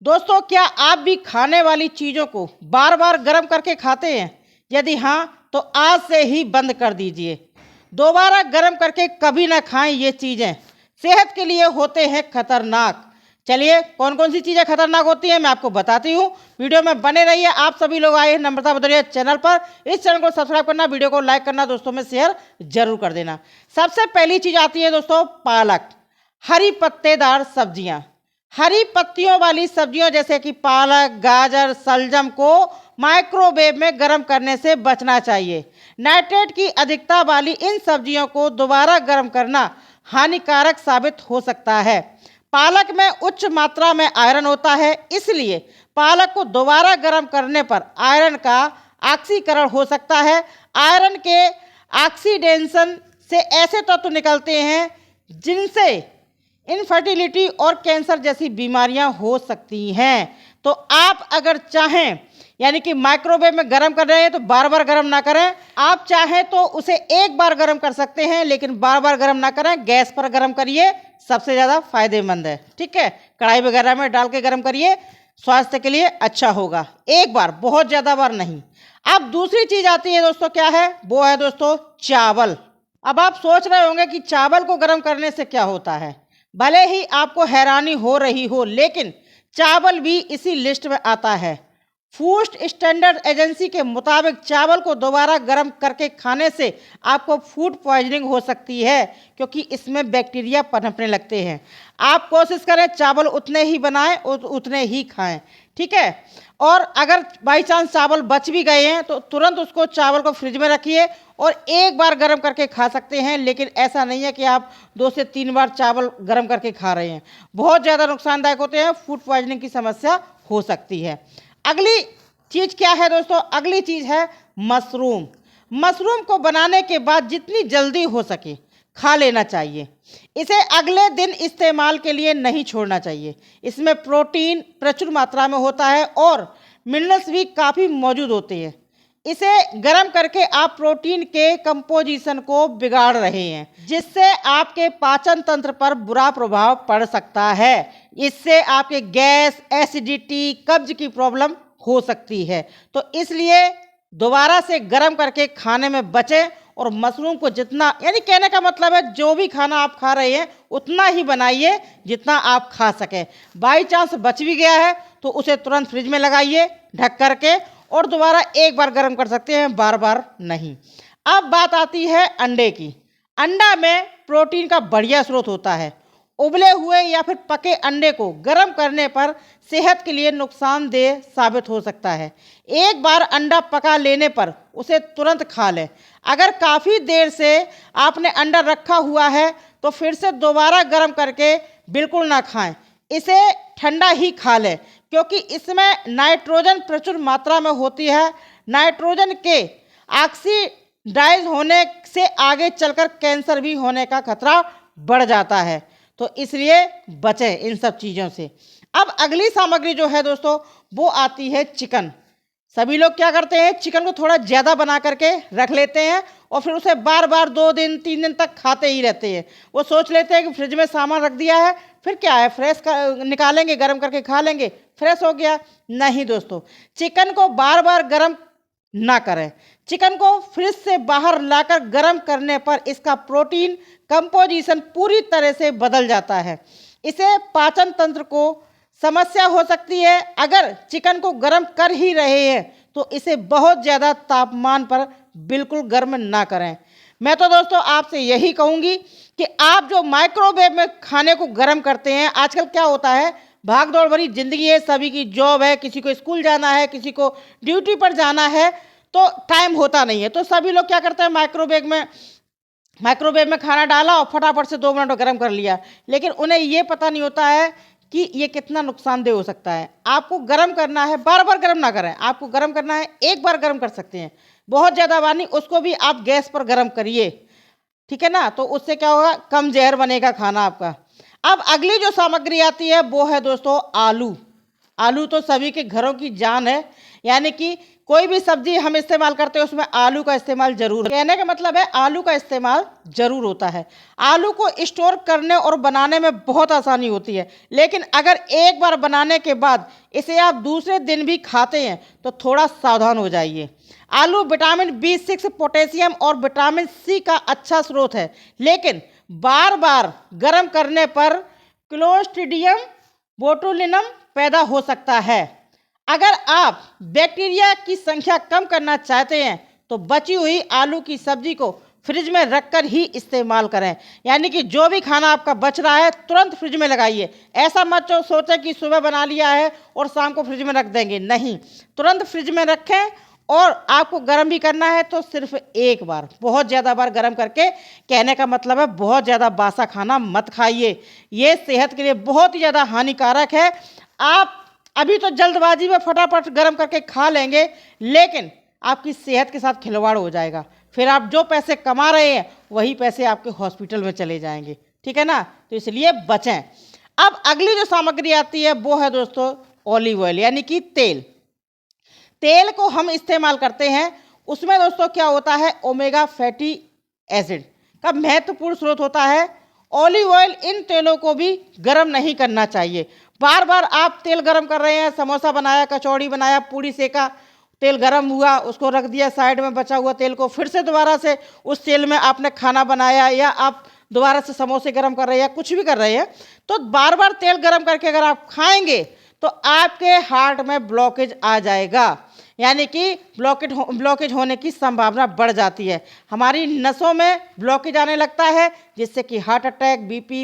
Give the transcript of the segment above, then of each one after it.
दोस्तों, क्या आप भी खाने वाली चीज़ों को बार बार गर्म करके खाते हैं? यदि हाँ, तो आज से ही बंद कर दीजिए। दोबारा गर्म करके कभी ना खाएं ये चीज़ें, सेहत के लिए होते हैं खतरनाक। चलिए, कौन कौन सी चीज़ें खतरनाक होती हैं मैं आपको बताती हूँ। वीडियो में बने रहिए। आप सभी लोग आए हैं नम्रता भदौरिया चैनल पर। इस चैनल को सब्सक्राइब करना, वीडियो को लाइक करना, दोस्तों में शेयर जरूर कर देना। सबसे पहली चीज़ आती है दोस्तों पालक। हरी पत्तेदार सब्जियां, हरी पत्तियों वाली सब्जियों जैसे कि पालक, गाजर, शलजम को माइक्रोवेव में गर्म करने से बचना चाहिए। नाइट्रेट की अधिकता वाली इन सब्जियों को दोबारा गर्म करना हानिकारक साबित हो सकता है। पालक में उच्च मात्रा में आयरन होता है, इसलिए पालक को दोबारा गर्म करने पर आयरन का ऑक्सीकरण हो सकता है। आयरन के ऑक्सीडेशन से ऐसे तत्व निकलते हैं जिनसे इनफर्टिलिटी और कैंसर जैसी बीमारियां हो सकती हैं। तो आप अगर चाहें, यानी कि माइक्रोवेव में गर्म कर रहे हैं, तो बार बार गर्म ना करें। आप चाहें तो उसे एक बार गर्म कर सकते हैं, लेकिन बार बार गर्म ना करें। गैस पर गर्म करिए, सबसे ज़्यादा फायदेमंद है। ठीक है, कढ़ाई वगैरह में डाल के गर्म करिए, स्वास्थ्य के लिए अच्छा होगा। एक बार, बहुत ज़्यादा बार नहीं। अब दूसरी चीज़ आती है दोस्तों, क्या है? वो है दोस्तों चावल। अब आप सोच रहे होंगे कि चावल को गर्म करने से क्या होता है। भले ही आपको हैरानी हो रही हो, लेकिन चावल भी इसी लिस्ट में आता है। फूड स्टैंडर्ड एजेंसी के मुताबिक चावल को दोबारा गर्म करके खाने से आपको फूड पॉइजनिंग हो सकती है, क्योंकि इसमें बैक्टीरिया पनपने लगते हैं। आप कोशिश करें चावल उतने ही बनाएं और उतने ही खाएं। ठीक है, और अगर बाई चांस चावल बच भी गए हैं तो तुरंत उसको चावल को फ्रिज में रखिए और एक बार गर्म करके खा सकते हैं। लेकिन ऐसा नहीं है कि आप 2 से 3 बार चावल गर्म करके खा रहे हैं, बहुत ज़्यादा नुकसानदायक होते हैं, फूड पॉइजनिंग की समस्या हो सकती है। अगली चीज़ क्या है दोस्तों? अगली चीज़ है मशरूम। मशरूम को बनाने के बाद जितनी जल्दी हो सके खा लेना चाहिए। इसे अगले दिन इस्तेमाल के लिए नहीं छोड़ना चाहिए। इसमें प्रोटीन प्रचुर मात्रा में होता है और मिनरल्स भी काफ़ी मौजूद होते हैं। इसे गर्म करके आप प्रोटीन के कंपोजिशन को बिगाड़ रहे हैं, जिससे आपके पाचन तंत्र पर बुरा प्रभाव पड़ सकता है। इससे आपके गैस, एसिडिटी, कब्ज की प्रॉब्लम हो सकती है। तो इसलिए दोबारा से गर्म करके खाने में बचें और मशरूम को जितना, यानी कहने का मतलब है जो भी खाना आप खा रहे हैं उतना ही बनाइए जितना आप खा सकें। बाई चांस बच भी गया है तो उसे तुरंत फ्रिज में लगाइए ढक करके, और दोबारा एक बार गर्म कर सकते हैं, बार बार नहीं। अब बात आती है अंडे की। अंडा में प्रोटीन का बढ़िया स्रोत होता है। उबले हुए या फिर पके अंडे को गर्म करने पर सेहत के लिए नुकसानदेह साबित हो सकता है। एक बार अंडा पका लेने पर उसे तुरंत खा लें। अगर काफ़ी देर से आपने अंडा रखा हुआ है तो फिर से दोबारा गर्म करके बिल्कुल ना खाएं। इसे ठंडा ही खा लें, क्योंकि इसमें नाइट्रोजन प्रचुर मात्रा में होती है। नाइट्रोजन के ऑक्सीडाइज होने से आगे चलकर कैंसर भी होने का खतरा बढ़ जाता है। तो इसलिए बचें इन सब चीज़ों से। अब अगली सामग्री जो है दोस्तों, वो आती है चिकन। सभी लोग क्या करते हैं, चिकन को थोड़ा ज़्यादा बना करके रख लेते हैं और फिर उसे बार बार 2 दिन 3 दिन तक खाते ही रहते हैं। वो सोच लेते हैं कि फ्रिज में सामान रख दिया है, फिर क्या है, फ्रेश निकालेंगे, गर्म करके खा लेंगे, फ्रेश हो गया। नहीं दोस्तों, चिकन को बार बार गर्म ना करें। चिकन को फ्रिज से बाहर लाकर गर्म करने पर इसका प्रोटीन कंपोजिशन पूरी तरह से बदल जाता है। इसे पाचन तंत्र को समस्या हो सकती है। अगर चिकन को गर्म कर ही रहे हैं तो इसे बहुत ज़्यादा तापमान पर बिल्कुल गर्म ना करें। मैं तो दोस्तों आपसे यही कहूँगी कि आप जो माइक्रोवेव में खाने को गर्म करते हैं, आजकल क्या होता है, भाग दौड़ भरी ज़िंदगी है, सभी की जॉब है, किसी को स्कूल जाना है, किसी को ड्यूटी पर जाना है, तो टाइम होता नहीं है। तो सभी लोग क्या करते हैं, माइक्रोवेव में खाना डाला और फटाफट से 2 मिनट में गर्म कर लिया। लेकिन उन्हें ये पता नहीं होता है कि ये कितना नुकसानदेह हो सकता है। आपको गर्म करना है, बार बार गर्म ना करें। आपको गर्म करना है, एक बार गर्म कर सकते हैं, बहुत ज़्यादा बार नहीं। उसको भी आप गैस पर गर्म करिए, ठीक है ना। तो उससे क्या होगा, कम जहर बनेगा खाना आपका। अब अगली जो सामग्री आती है वो है दोस्तों आलू। आलू तो सभी के घरों की जान है, यानी कि कोई भी सब्जी हम इस्तेमाल करते हैं उसमें आलू का इस्तेमाल जरूर, कहने का मतलब है आलू का इस्तेमाल जरूर होता है। आलू को स्टोर करने और बनाने में बहुत आसानी होती है, लेकिन अगर एक बार बनाने के बाद इसे आप दूसरे दिन भी खाते हैं तो थोड़ा सावधान हो जाइए। आलू विटामिन B6, पोटेशियम और विटामिन C का अच्छा स्रोत है, लेकिन बार बार गर्म करने पर क्लोस्ट्रीडियम बोटुलिनम पैदा हो सकता है। अगर आप बैक्टीरिया की संख्या कम करना चाहते हैं तो बची हुई आलू की सब्जी को फ्रिज में रखकर ही इस्तेमाल करें। यानी कि जो भी खाना आपका बच रहा है तुरंत फ्रिज में लगाइए। ऐसा मत सोचें कि सुबह बना लिया है और शाम को फ्रिज में रख देंगे, नहीं, तुरंत फ्रिज में रखें। और आपको गर्म भी करना है तो सिर्फ एक बार, बहुत ज़्यादा बार गर्म करके, कहने का मतलब है बहुत ज़्यादा बासा खाना मत खाइए, ये सेहत के लिए बहुत ही ज़्यादा हानिकारक है। आप अभी तो जल्दबाजी में फटाफट गर्म करके खा लेंगे, लेकिन आपकी सेहत के साथ खिलवाड़ हो जाएगा। फिर आप जो पैसे कमा रहे हैं वही पैसे आपके हॉस्पिटल में चले जाएंगे, ठीक है ना, तो इसलिए बचें। अब अगली जो सामग्री आती है वो है दोस्तों ऑलिव ऑयल, यानी कि तेल। तेल को हम इस्तेमाल करते हैं, उसमें दोस्तों क्या होता है, ओमेगा फैटी एसिड का महत्वपूर्ण स्रोत होता है। ऑलिव ऑयल इन तेलों को भी गर्म नहीं करना चाहिए। बार बार आप तेल गर्म कर रहे हैं, समोसा बनाया, कचौड़ी बनाया, पूड़ी सेका, तेल गर्म हुआ, उसको रख दिया साइड में, बचा हुआ तेल को फिर से दोबारा से उस तेल में आपने खाना बनाया, या आप दोबारा से समोसे गर्म कर रहे हैं या कुछ भी कर रहे हैं, तो बार बार तेल गर्म करके अगर आप खाएंगे तो आपके हार्ट में ब्लॉकेज आ जाएगा, यानी कि ब्लॉकेज होने की संभावना बढ़ जाती है। हमारी नसों में ब्लॉकेज आने लगता है, जिससे कि हार्ट अटैक, बीपी,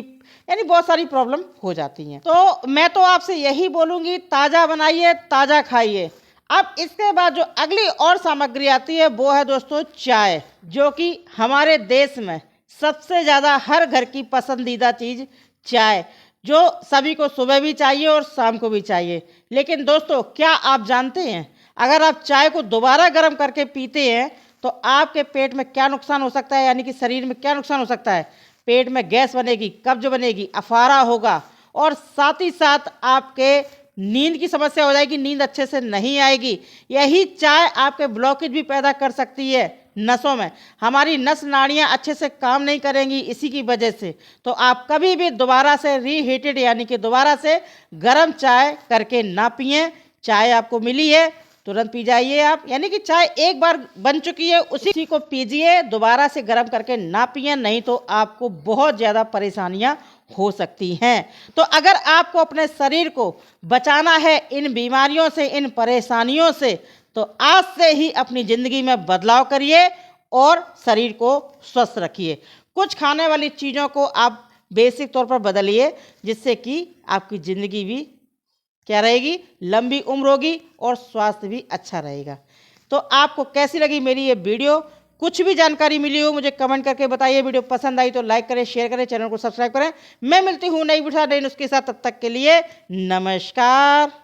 यानी बहुत सारी प्रॉब्लम हो जाती हैं। तो मैं तो आपसे यही बोलूँगी, ताज़ा बनाइए, ताज़ा खाइए। अब इसके बाद जो अगली और सामग्री आती है वो है दोस्तों चाय, जो कि हमारे देश में सबसे ज़्यादा हर घर की पसंदीदा चीज़ चाय, जो सभी को सुबह भी चाहिए और शाम को भी चाहिए। लेकिन दोस्तों क्या आप जानते हैं, अगर आप चाय को दोबारा गर्म करके पीते हैं तो आपके पेट में क्या नुकसान हो सकता है, यानी कि शरीर में क्या नुकसान हो सकता है। पेट में गैस बनेगी, कब्ज बनेगी, अफारा होगा, और साथ ही साथ आपके नींद की समस्या हो जाएगी, नींद अच्छे से नहीं आएगी। यही चाय आपके ब्लॉकेज भी पैदा कर सकती है नसों में, हमारी नस नाड़ियाँ अच्छे से काम नहीं करेंगी इसी की वजह से। तो आप कभी भी दोबारा से रीहीटेड, यानी कि दोबारा से गर्म चाय करके ना पिएं। चाय आपको मिली है, तुरंत पी जाइए आप, यानी कि चाय एक बार बन चुकी है उसी को पीजिए, दोबारा से गर्म करके ना पिएं, नहीं तो आपको बहुत ज़्यादा परेशानियां हो सकती हैं। तो अगर आपको अपने शरीर को बचाना है इन बीमारियों से, इन परेशानियों से, तो आज से ही अपनी ज़िंदगी में बदलाव करिए और शरीर को स्वस्थ रखिए। कुछ खाने वाली चीज़ों को आप बेसिक तौर पर बदलिए, जिससे कि आपकी ज़िंदगी भी क्या रहेगी, लंबी उम्र होगी और स्वास्थ्य भी अच्छा रहेगा। तो आपको कैसी लगी मेरी ये वीडियो, कुछ भी जानकारी मिली हो मुझे कमेंट करके बताइए। वीडियो पसंद आई तो लाइक करें, शेयर करें, चैनल को सब्सक्राइब करें। मैं मिलती हूँ नई वीडियो नई नुस्खे के साथ, तब तक के लिए नमस्कार।